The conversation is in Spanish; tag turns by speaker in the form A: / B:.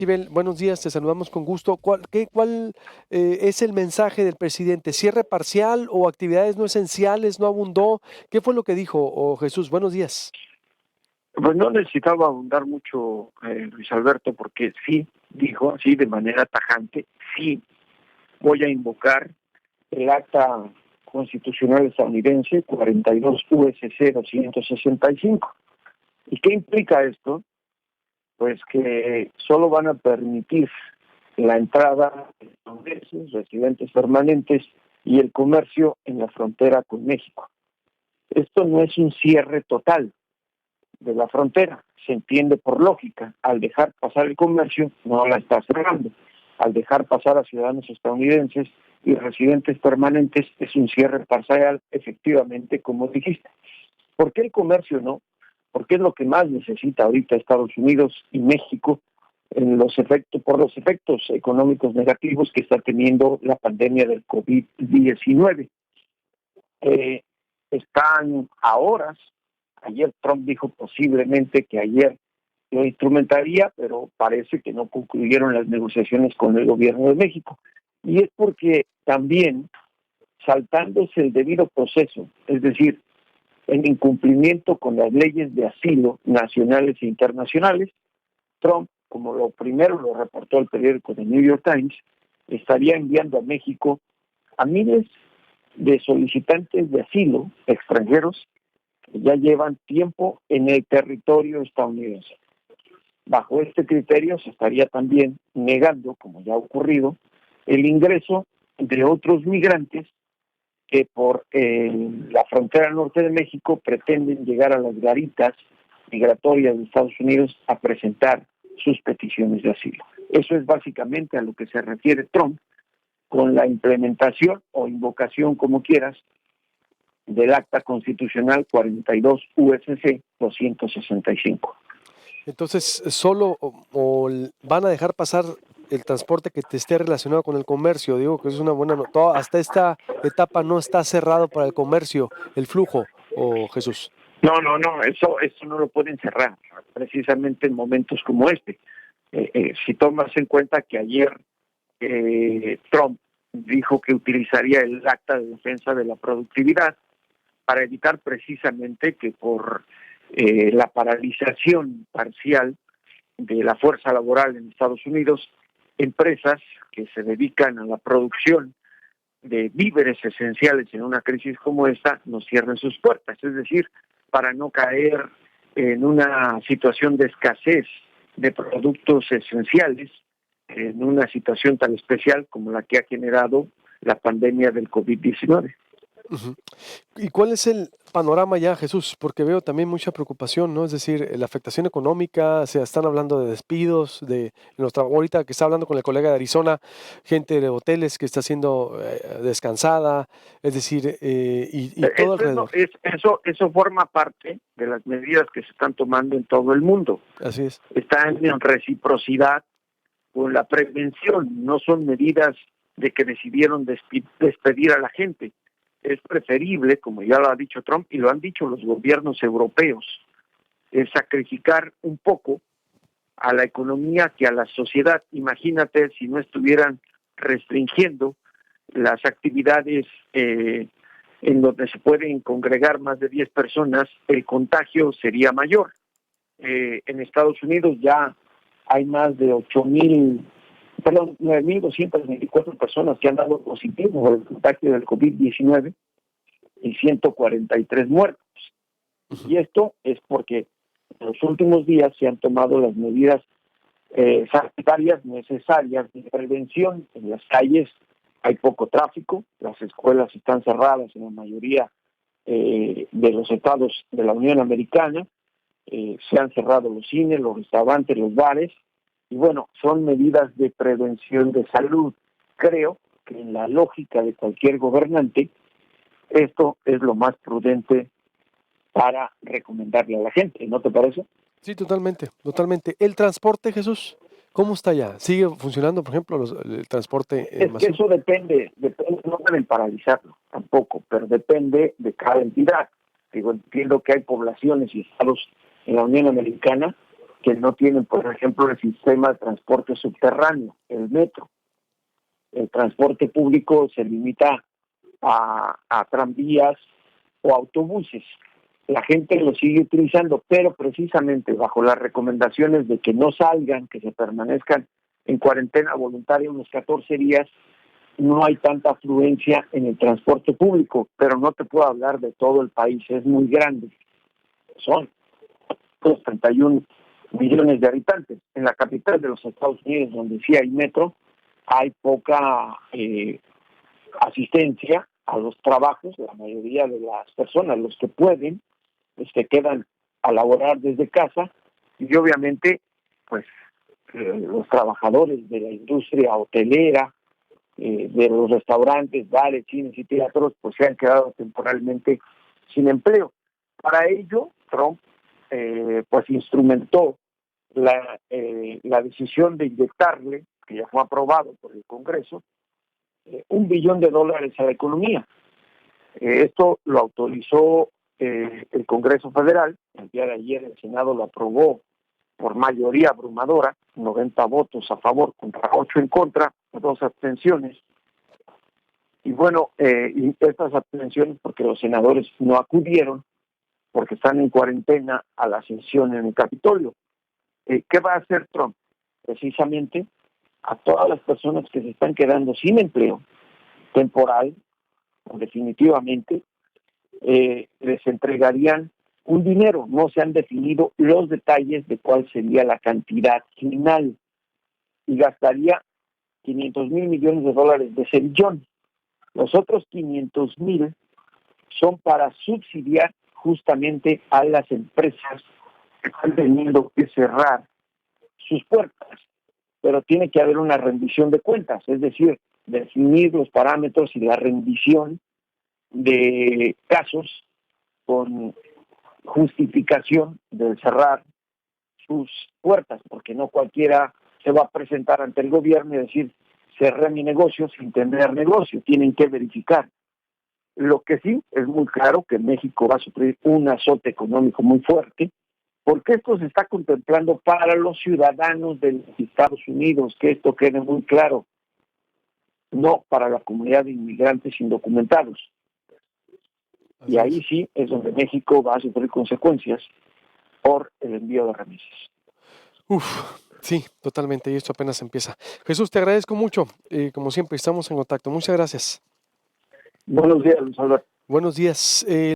A: Esquivel, buenos días, te saludamos con gusto. ¿Cuál es el mensaje del presidente? ¿Cierre parcial o actividades no esenciales, no abundó? ¿Qué fue lo que dijo? Jesús, buenos días.
B: Pues no necesitaba abundar mucho, Luis Alberto, porque sí dijo así de manera tajante, sí voy a invocar el acta constitucional estadounidense 42 USC 265. ¿Y qué implica esto? Pues que solo van a permitir la entrada de estadounidenses, residentes permanentes y el comercio en la frontera con México. Esto no es un cierre total de la frontera, se entiende por lógica. Al dejar pasar el comercio, no la está cerrando. Al dejar pasar a ciudadanos estadounidenses y residentes permanentes, es un cierre parcial, efectivamente, como dijiste. ¿Por qué el comercio no? Porque es lo que más necesita ahorita Estados Unidos y México por los efectos económicos negativos que está teniendo la pandemia del COVID-19. Están a horas. Ayer Trump dijo posiblemente que ayer lo instrumentaría, pero parece que no concluyeron las negociaciones con el gobierno de México. Y es porque también, saltándose el debido proceso, es decir, en incumplimiento con las leyes de asilo nacionales e internacionales, Trump, como lo primero lo reportó el periódico The New York Times, estaría enviando a México a miles de solicitantes de asilo extranjeros que ya llevan tiempo en el territorio estadounidense. Bajo este criterio se estaría también negando, como ya ha ocurrido, el ingreso de otros migrantes que por la frontera norte de México pretenden llegar a las garitas migratorias de Estados Unidos a presentar sus peticiones de asilo. Eso es básicamente a lo que se refiere Trump con la implementación o invocación, como quieras, del Acta Constitucional 42 USC 265.
A: Entonces, van a dejar pasar el transporte que te esté relacionado con el comercio. Digo que es una buena nota. Hasta esta etapa no está cerrado para el comercio, el flujo, Jesús.
B: No, eso no lo pueden cerrar, precisamente en momentos como este. Si tomas en cuenta que ayer Trump dijo que utilizaría el acta de defensa de la productividad para evitar precisamente que por la paralización parcial de la fuerza laboral en Estados Unidos, empresas que se dedican a la producción de víveres esenciales en una crisis como esta no cierren sus puertas, es decir, para no caer en una situación de escasez de productos esenciales, en una situación tan especial como la que ha generado la pandemia del COVID-19.
A: Uh-huh. ¿Y cuál es el panorama ya, Jesús? Porque veo también mucha preocupación, ¿no? Es decir, la afectación económica, se están hablando de despidos, ahorita que está hablando con el colega de Arizona, gente de hoteles que está siendo descansada, es decir, y todo alrededor.
B: Eso forma parte de las medidas que se están tomando en todo el mundo.
A: Así es.
B: Están en reciprocidad con la prevención, no son medidas de que decidieron despedir a la gente. Es preferible, como ya lo ha dicho Trump y lo han dicho los gobiernos europeos, sacrificar un poco a la economía que a la sociedad. Imagínate si no estuvieran restringiendo las actividades en donde se pueden congregar más de 10 personas, el contagio sería mayor. En Estados Unidos ya hay más de 9.224 personas que han dado positivo por el contagio del COVID-19 y 143 muertos. Y esto es porque en los últimos días se han tomado las medidas sanitarias necesarias de prevención. En las calles hay poco tráfico, las escuelas están cerradas en la mayoría de los estados de la Unión Americana, se han cerrado los cines, los restaurantes, los bares, y bueno, son medidas de prevención de salud. Creo que en la lógica de cualquier gobernante, esto es lo más prudente para recomendarle a la gente, ¿no te parece?
A: Sí, totalmente, totalmente. ¿El transporte, Jesús? ¿Cómo está ya? ¿Sigue funcionando, por ejemplo, el transporte
B: Es que
A: masivo?
B: eso depende, no deben paralizarlo tampoco, pero depende de cada entidad. Digo, entiendo que hay poblaciones y estados en la Unión Americana que no tienen, por ejemplo, el sistema de transporte subterráneo, el metro. El transporte público se limita a tranvías o autobuses. La gente lo sigue utilizando, pero precisamente bajo las recomendaciones de que no salgan, que se permanezcan en cuarentena voluntaria unos 14 días, no hay tanta afluencia en el transporte público, pero no te puedo hablar de todo el país, es muy grande. Son 31 millones de habitantes. En la capital de los Estados Unidos, donde sí hay metro, hay poca asistencia a los trabajos. La mayoría de las personas, los que pueden, quedan a laborar desde casa, y obviamente pues los trabajadores de la industria hotelera, de los restaurantes, bares, cines y teatros, pues se han quedado temporalmente sin empleo. Para ello, Trump pues instrumentó la decisión de inyectarle, que ya fue aprobado por el Congreso, $1 billón a la economía. Esto lo autorizó el Congreso Federal. El día de ayer el Senado lo aprobó por mayoría abrumadora, 90 votos a favor contra 8 en contra, 2 abstenciones. Y bueno, y estas abstenciones porque los senadores no acudieron, porque están en cuarentena a la sesión en el Capitolio. ¿Qué va a hacer Trump? Precisamente a todas las personas que se están quedando sin empleo temporal, o definitivamente, les entregarían un dinero. No se han definido los detalles de cuál sería la cantidad final, y gastaría $500 mil millones de ese billón. Los otros 500 mil son para subsidiar justamente a las empresas que están teniendo que cerrar sus puertas, pero tiene que haber una rendición de cuentas, es decir, definir los parámetros y la rendición de casos con justificación de cerrar sus puertas, porque no cualquiera se va a presentar ante el gobierno y decir, cerré mi negocio sin tener negocio. Tienen que verificar. Lo que sí es muy claro que México va a sufrir un azote económico muy fuerte, porque esto se está contemplando para los ciudadanos de los Estados Unidos, que esto quede muy claro, no para la comunidad de inmigrantes indocumentados. Y ahí sí es donde México va a sufrir consecuencias por el envío de remesas.
A: Sí, totalmente, y esto apenas empieza. Jesús, te agradezco mucho. Como siempre, estamos en contacto. Muchas gracias.
B: Buenos días, Luis Alberto.
A: Buenos días.